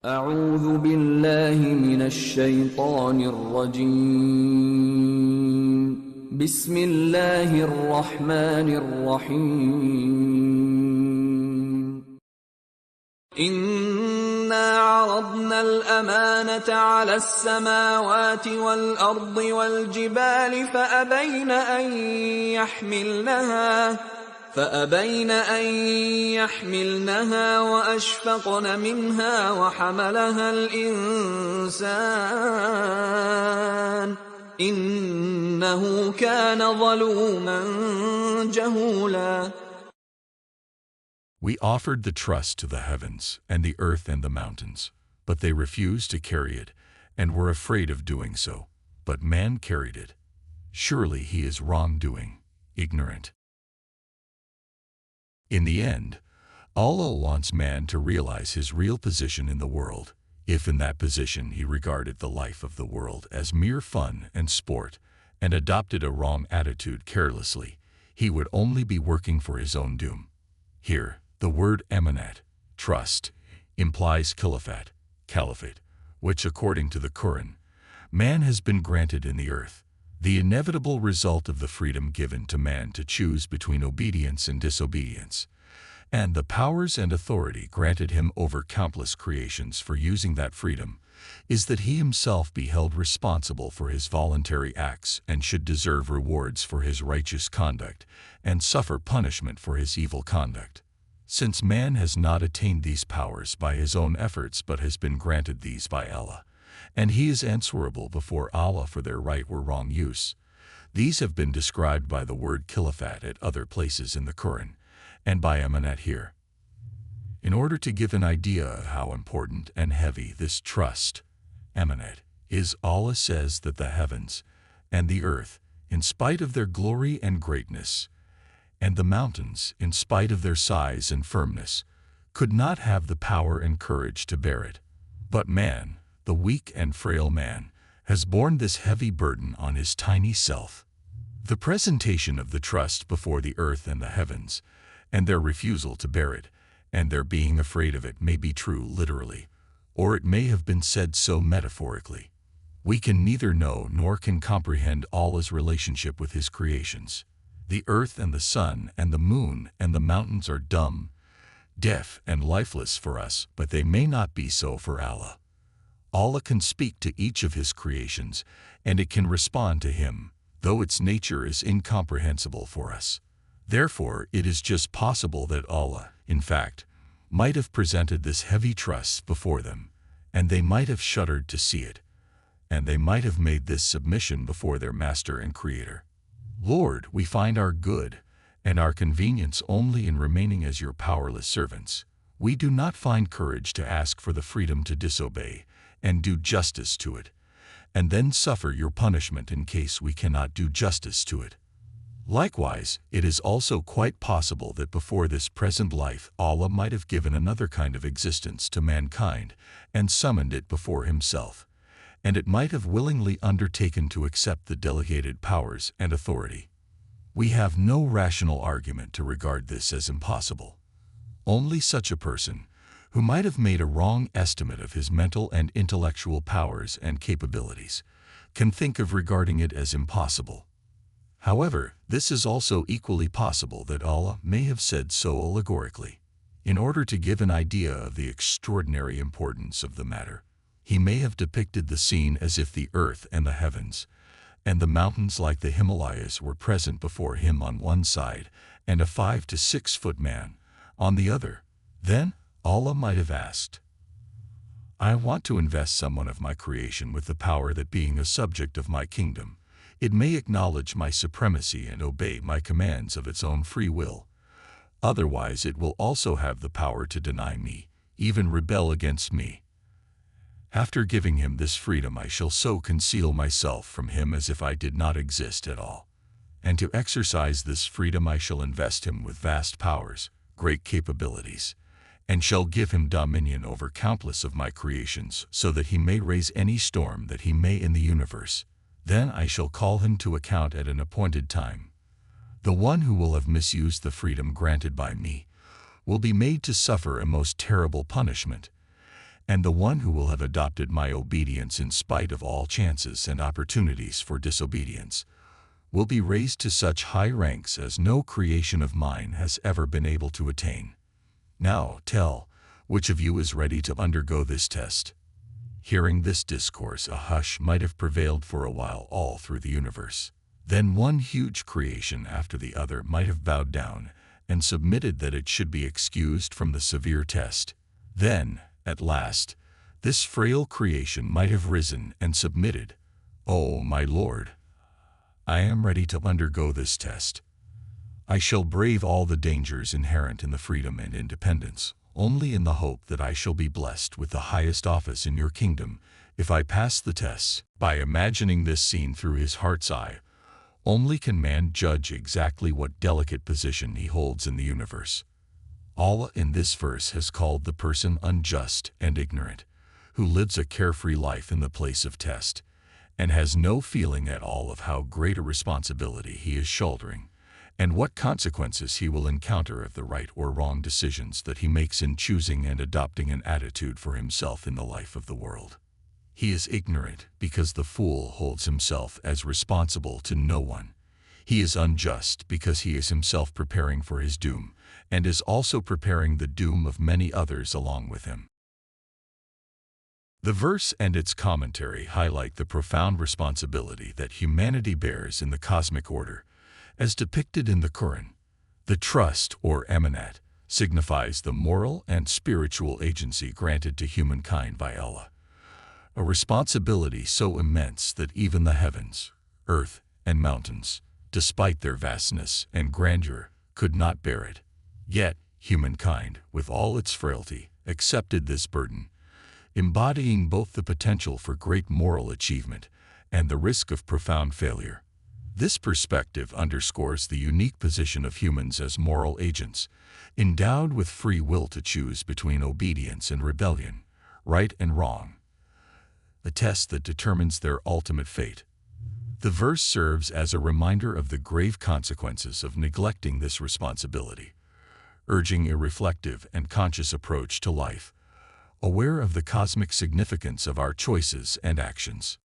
أعوذ بالله من الشيطان الرجيم بسم الله الرحمن الرحيم إنا عرضنا الأمانة على السماوات والأرض والجبال فأبين أن يحملنها وأشفقن منها وحملها الإنسان إنه كان ظلوما جهولا. We offered the trust to the heavens and the earth and the mountains, but they refused to carry it and were afraid of doing so. But man carried it. Surely he is wrongdoing, ignorant. In the end, Allah wants man to realize his real position in the world. If in that position he regarded the life of the world as mere fun and sport and adopted a wrong attitude carelessly, he would only be working for his own doom. Here, the word amanat, trust, implies caliphate, which according to the Quran, man has been granted in the earth, the inevitable result of the freedom given to man to choose between obedience and disobedience, and the powers and authority granted him over countless creations for using that freedom, is that he himself be held responsible for his voluntary acts and should deserve rewards for his righteous conduct and suffer punishment for his evil conduct. Since man has not attained these powers by his own efforts but has been granted these by Allah, and he is answerable before Allah for their right or wrong use. These have been described by the word khilafat at other places in the Quran, and by amanat here. In order to give an idea of how important and heavy this trust, amanat, is, Allah says that the heavens and the earth, in spite of their glory and greatness, and the mountains, in spite of their size and firmness, could not have the power and courage to bear it. But man, the weak and frail man, has borne this heavy burden on his tiny self. The presentation of the trust before the earth and the heavens, and their refusal to bear it, and their being afraid of it may be true literally, or it may have been said so metaphorically. We can neither know nor can comprehend Allah's relationship with his creations. The earth and the sun and the moon and the mountains are dumb, deaf and lifeless for us, but they may not be so for Allah. Allah can speak to each of his creations, and it can respond to him, though its nature is incomprehensible for us. Therefore, it is just possible that Allah, in fact, might have presented this heavy trust before them, and they might have shuddered to see it, and they might have made this submission before their Master and Creator. Lord, we find our good and our convenience only in remaining as your powerless servants. We do not find courage to ask for the freedom to disobey and do justice to it, and then suffer your punishment in case we cannot do justice to it. Likewise, it is also quite possible that before this present life Allah might have given another kind of existence to mankind and summoned it before himself, and it might have willingly undertaken to accept the delegated powers and authority. We have no rational argument to regard this as impossible. Only such a person, who might have made a wrong estimate of his mental and intellectual powers and capabilities, can think of regarding it as impossible. However, this is also equally possible that Allah may have said so allegorically. In order to give an idea of the extraordinary importance of the matter, he may have depicted the scene as if the earth and the heavens, and the mountains like the Himalayas were present before him on one side, and a 5 to 6 foot man on the other. Then, Allah might have asked, I want to invest someone of my creation with the power that being a subject of my kingdom, it may acknowledge my supremacy and obey my commands of its own free will. Otherwise it will also have the power to deny me, even rebel against me. After giving him this freedom I shall so conceal myself from him as if I did not exist at all. And to exercise this freedom I shall invest him with vast powers, great capabilities, and shall give him dominion over countless of my creations, so that he may raise any storm that he may in the universe. Then I shall call him to account at an appointed time. The one who will have misused the freedom granted by me will be made to suffer a most terrible punishment, and the one who will have adopted my obedience in spite of all chances and opportunities for disobedience will be raised to such high ranks as no creation of mine has ever been able to attain. Now tell, which of you is ready to undergo this test?" Hearing this discourse, a hush might have prevailed for a while all through the universe. Then one huge creation after the other might have bowed down and submitted that it should be excused from the severe test. Then, at last, this frail creation might have risen and submitted. "Oh, my Lord, I am ready to undergo this test. I shall brave all the dangers inherent in the freedom and independence, only in the hope that I shall be blessed with the highest office in your kingdom if I pass the tests." By imagining this scene through his heart's eye, only can man judge exactly what delicate position he holds in the universe. Allah in this verse has called the person unjust and ignorant, who lives a carefree life in the place of test, and has no feeling at all of how great a responsibility he is shouldering, and what consequences he will encounter of the right or wrong decisions that he makes in choosing and adopting an attitude for himself in the life of the world. He is ignorant because the fool holds himself as responsible to no one. He is unjust because he is himself preparing for his doom, and is also preparing the doom of many others along with him. The verse and its commentary highlight the profound responsibility that humanity bears in the cosmic order, as depicted in the Quran. The trust, or emanat, signifies the moral and spiritual agency granted to humankind by Allah, a responsibility so immense that even the heavens, earth, and mountains, despite their vastness and grandeur, could not bear it. Yet, humankind, with all its frailty, accepted this burden, embodying both the potential for great moral achievement and the risk of profound failure. This perspective underscores the unique position of humans as moral agents, endowed with free will to choose between obedience and rebellion, right and wrong, a test that determines their ultimate fate. The verse serves as a reminder of the grave consequences of neglecting this responsibility, urging a reflective and conscious approach to life, aware of the cosmic significance of our choices and actions.